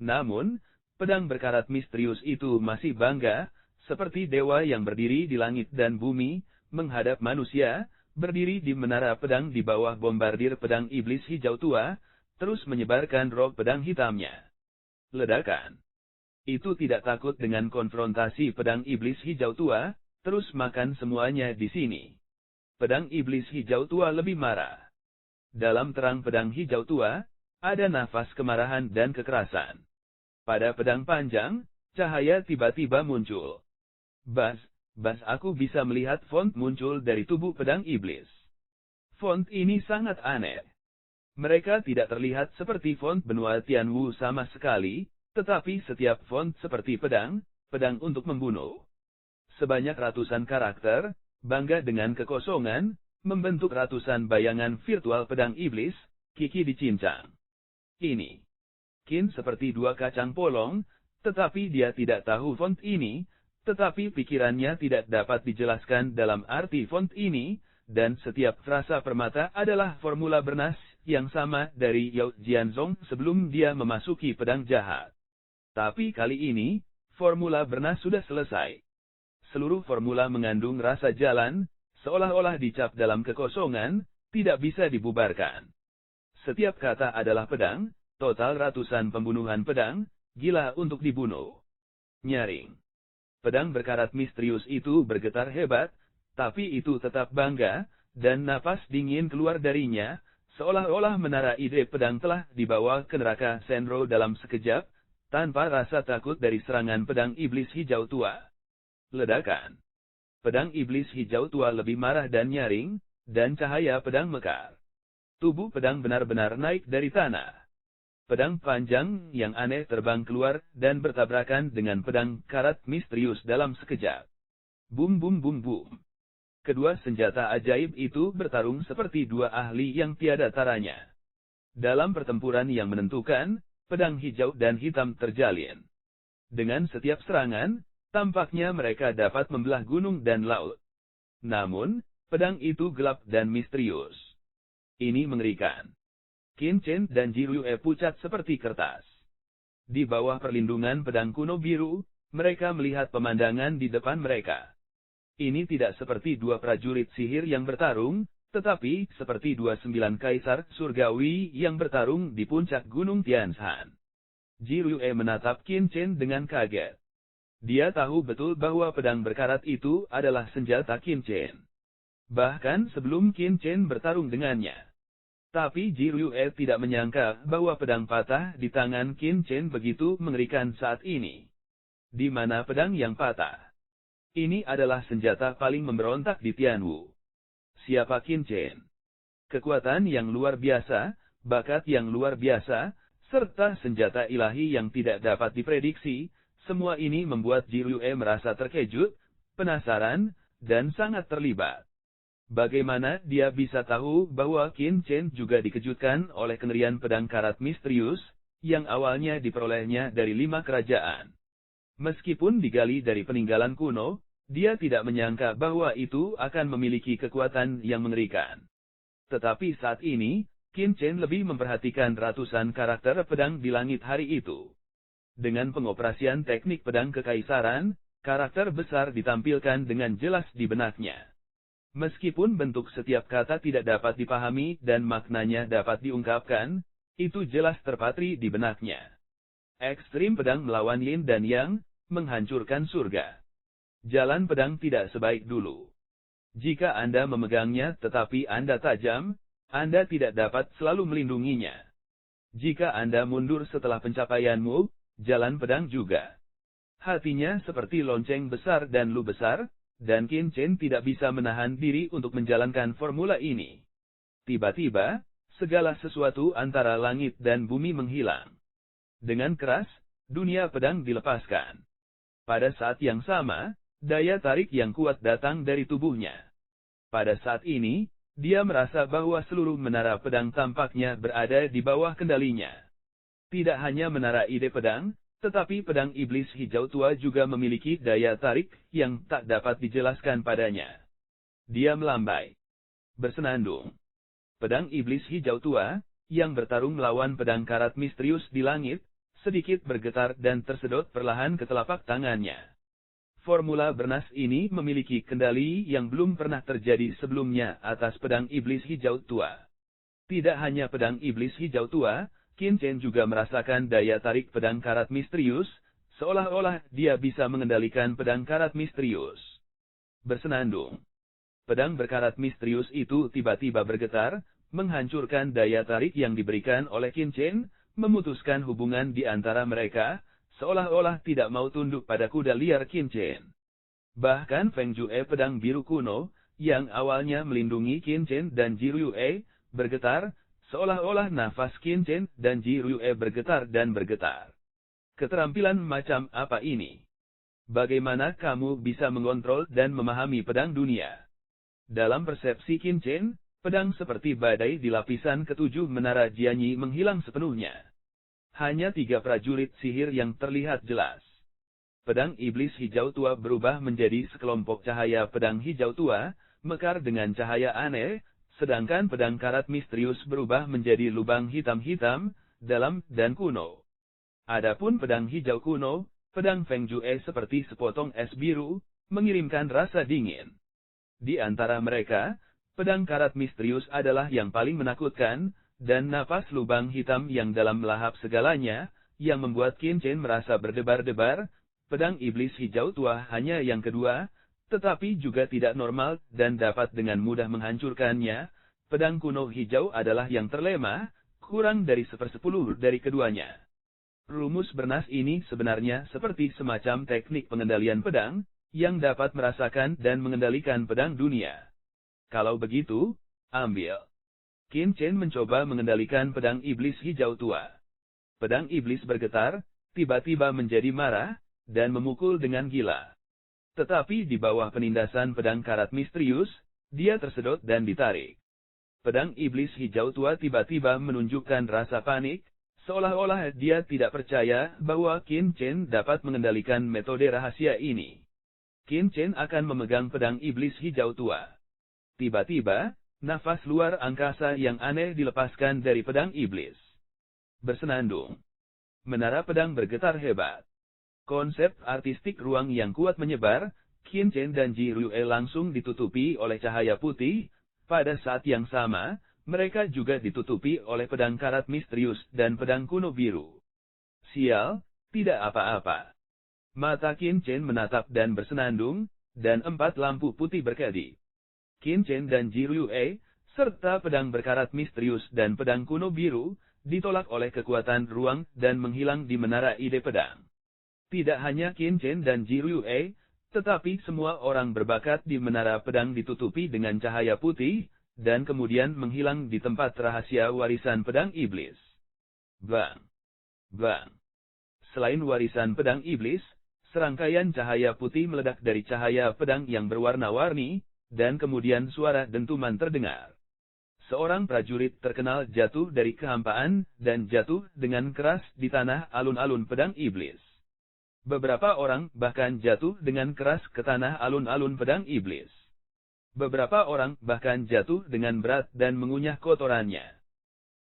Namun, pedang berkarat misterius itu masih bangga, seperti dewa yang berdiri di langit dan bumi, menghadap manusia, berdiri di menara pedang di bawah bombardir pedang iblis hijau tua, terus menyebarkan roh pedang hitamnya. Ledakan. Itu tidak takut dengan konfrontasi pedang iblis hijau tua, terus makan semuanya di sini. Pedang iblis hijau tua lebih marah. Dalam terang pedang hijau tua, ada nafas kemarahan dan kekerasan. Pada pedang panjang, cahaya tiba-tiba muncul. Bas, aku bisa melihat font muncul dari tubuh pedang iblis. Font ini sangat aneh. Mereka tidak terlihat seperti font benua Tianwu sama sekali, tetapi setiap font seperti pedang untuk membunuh. Sebanyak ratusan karakter, bangga dengan kekosongan, membentuk ratusan bayangan virtual pedang iblis, Kiki dicincang. Ini. Qin seperti dua kacang polong, tetapi dia tidak tahu font ini, tetapi pikirannya tidak dapat dijelaskan dalam arti font ini, dan setiap frasa permata adalah formula bernas, yang sama dari Yao Jianzong sebelum dia memasuki pedang jahat. Tapi kali ini, formula bernas sudah selesai. Seluruh formula mengandung rasa jalan, seolah-olah dicap dalam kekosongan, tidak bisa dibubarkan. Setiap kata adalah pedang, total ratusan pembunuhan pedang, gila untuk dibunuh. Nyaring. Pedang berkarat misterius itu bergetar hebat, tapi itu tetap bangga, dan napas dingin keluar darinya, seolah-olah menara ide pedang telah dibawa ke neraka Senro dalam sekejap, tanpa rasa takut dari serangan pedang iblis hijau tua. Ledakan. Pedang iblis hijau tua lebih marah dan nyaring, dan cahaya pedang mekar. Tubuh pedang benar-benar naik dari tanah. Pedang panjang yang aneh terbang keluar dan bertabrakan dengan pedang karat misterius dalam sekejap. Bum bum bum bum. Kedua senjata ajaib itu bertarung seperti dua ahli yang tiada taranya. Dalam pertempuran yang menentukan, pedang hijau dan hitam terjalin. Dengan setiap serangan, tampaknya mereka dapat membelah gunung dan laut. Namun, pedang itu gelap dan misterius. Ini mengerikan. Qin Chen dan Ji Rue pucat seperti kertas. Di bawah perlindungan pedang kuno biru, mereka melihat pemandangan di depan mereka. Ini tidak seperti dua prajurit sihir yang bertarung, tetapi seperti 29 kaisar surgawi yang bertarung di puncak gunung Tianshan. Ji Rue menatap Qin Chen dengan kaget. Dia tahu betul bahwa pedang berkarat itu adalah senjata Qin Chen. Bahkan sebelum Qin Chen bertarung dengannya. Tapi Ji Rue tidak menyangka bahwa pedang patah di tangan Qin Chen begitu mengerikan saat ini. Di mana pedang yang patah? Ini adalah senjata paling memberontak di Tianwu. Siapa Qin Chen? Kekuatan yang luar biasa, bakat yang luar biasa, serta senjata ilahi yang tidak dapat diprediksi, semua ini membuat Ji Rue merasa terkejut, penasaran, dan sangat terlibat. Bagaimana dia bisa tahu bahwa Qin Chen juga dikejutkan oleh kengerian pedang karat misterius, yang awalnya diperolehnya dari 5 kerajaan. Meskipun digali dari peninggalan kuno, dia tidak menyangka bahwa itu akan memiliki kekuatan yang mengerikan. Tetapi saat ini, Qin Chen lebih memperhatikan ratusan karakter pedang di langit hari itu. Dengan pengoperasian teknik pedang kekaisaran, karakter besar ditampilkan dengan jelas di benaknya. Meskipun bentuk setiap kata tidak dapat dipahami dan maknanya dapat diungkapkan, itu jelas terpatri di benaknya. Ekstrim pedang melawan Yin dan Yang, menghancurkan surga. Jalan pedang tidak sebaik dulu. Jika Anda memegangnya tetapi Anda tajam, Anda tidak dapat selalu melindunginya. Jika Anda mundur setelah pencapaianmu, jalan pedang juga. Hatinya seperti lonceng besar dan lu besar, dan Qin Chen tidak bisa menahan diri untuk menjalankan formula ini. Tiba-tiba, segala sesuatu antara langit dan bumi menghilang. Dengan keras, dunia pedang dilepaskan. Pada saat yang sama, daya tarik yang kuat datang dari tubuhnya. Pada saat ini, dia merasa bahwa seluruh menara pedang tampaknya berada di bawah kendalinya. Tidak hanya menara ide pedang, tetapi pedang iblis hijau tua juga memiliki daya tarik yang tak dapat dijelaskan padanya. Dia melambai. Bersenandung. Pedang iblis hijau tua, yang bertarung melawan pedang karat misterius di langit, sedikit bergetar dan tersedot perlahan ke telapak tangannya. Formula bernas ini memiliki kendali yang belum pernah terjadi sebelumnya atas pedang iblis hijau tua. Tidak hanya pedang iblis hijau tua, Qin Chen juga merasakan daya tarik pedang karat misterius, seolah-olah dia bisa mengendalikan pedang karat misterius. Bersenandung. Pedang berkarat misterius itu tiba-tiba bergetar, menghancurkan daya tarik yang diberikan oleh Qin Chen, memutuskan hubungan di antara mereka, seolah-olah tidak mau tunduk pada kuda liar Qin Chen. Bahkan Feng Jue pedang biru kuno, yang awalnya melindungi Qin Chen dan Ji Rue, bergetar, seolah-olah nafas Qin Chen dan Ji Rue bergetar dan bergetar. Keterampilan macam apa ini? Bagaimana kamu bisa mengontrol dan memahami pedang dunia? Dalam persepsi Qin Chen, pedang seperti badai di lapisan ketujuh menara Jianyi menghilang sepenuhnya. Hanya 3 prajurit sihir yang terlihat jelas. Pedang iblis hijau tua berubah menjadi sekelompok cahaya pedang hijau tua, mekar dengan cahaya aneh, sedangkan pedang karat misterius berubah menjadi lubang hitam-hitam, dalam dan kuno. Adapun pedang hijau kuno, pedang Feng Jue seperti sepotong es biru, mengirimkan rasa dingin. Di antara mereka, pedang karat misterius adalah yang paling menakutkan, dan napas lubang hitam yang dalam melahap segalanya, yang membuat Qin Chen merasa berdebar-debar. Pedang iblis hijau tua hanya yang kedua, tetapi juga tidak normal dan dapat dengan mudah menghancurkannya. Pedang kuno hijau adalah yang terlemah, kurang dari 1/10 dari keduanya. Rumus bernas ini sebenarnya seperti semacam teknik pengendalian pedang, yang dapat merasakan dan mengendalikan pedang dunia. Kalau begitu, ambil. Qin Chen mencoba mengendalikan pedang iblis hijau tua. Pedang iblis bergetar, tiba-tiba menjadi marah, dan memukul dengan gila. Tetapi di bawah penindasan pedang karat misterius, dia tersedot dan ditarik. Pedang iblis hijau tua tiba-tiba menunjukkan rasa panik, seolah-olah dia tidak percaya bahwa Qin Chen dapat mengendalikan metode rahasia ini. Qin Chen akan memegang pedang iblis hijau tua. Tiba-tiba, nafas luar angkasa yang aneh dilepaskan dari pedang iblis. Bersenandung. Menara pedang bergetar hebat. Konsep artistik ruang yang kuat menyebar, Qin Chen dan Ji Rue langsung ditutupi oleh cahaya putih. Pada saat yang sama, mereka juga ditutupi oleh pedang karat misterius dan pedang kuno biru. Sial, tidak apa-apa. Mata Qin Chen menatap dan bersenandung, dan 4 lampu putih berkedip. Qin Chen dan Ji Rue, serta pedang berkarat misterius dan pedang kuno biru, ditolak oleh kekuatan ruang dan menghilang di menara ide pedang. Tidak hanya Qin Chen dan Ji Rue, tetapi semua orang berbakat di menara pedang ditutupi dengan cahaya putih, dan kemudian menghilang di tempat rahasia warisan pedang iblis. Bang! Bang! Selain warisan pedang iblis, serangkaian cahaya putih meledak dari cahaya pedang yang berwarna-warni, dan kemudian suara dentuman terdengar. Seorang prajurit terkenal jatuh dari kehampaan, dan jatuh dengan keras di tanah alun-alun pedang iblis. Beberapa orang bahkan jatuh dengan keras ke tanah alun-alun pedang iblis. Beberapa orang bahkan jatuh dengan berat dan mengunyah kotorannya.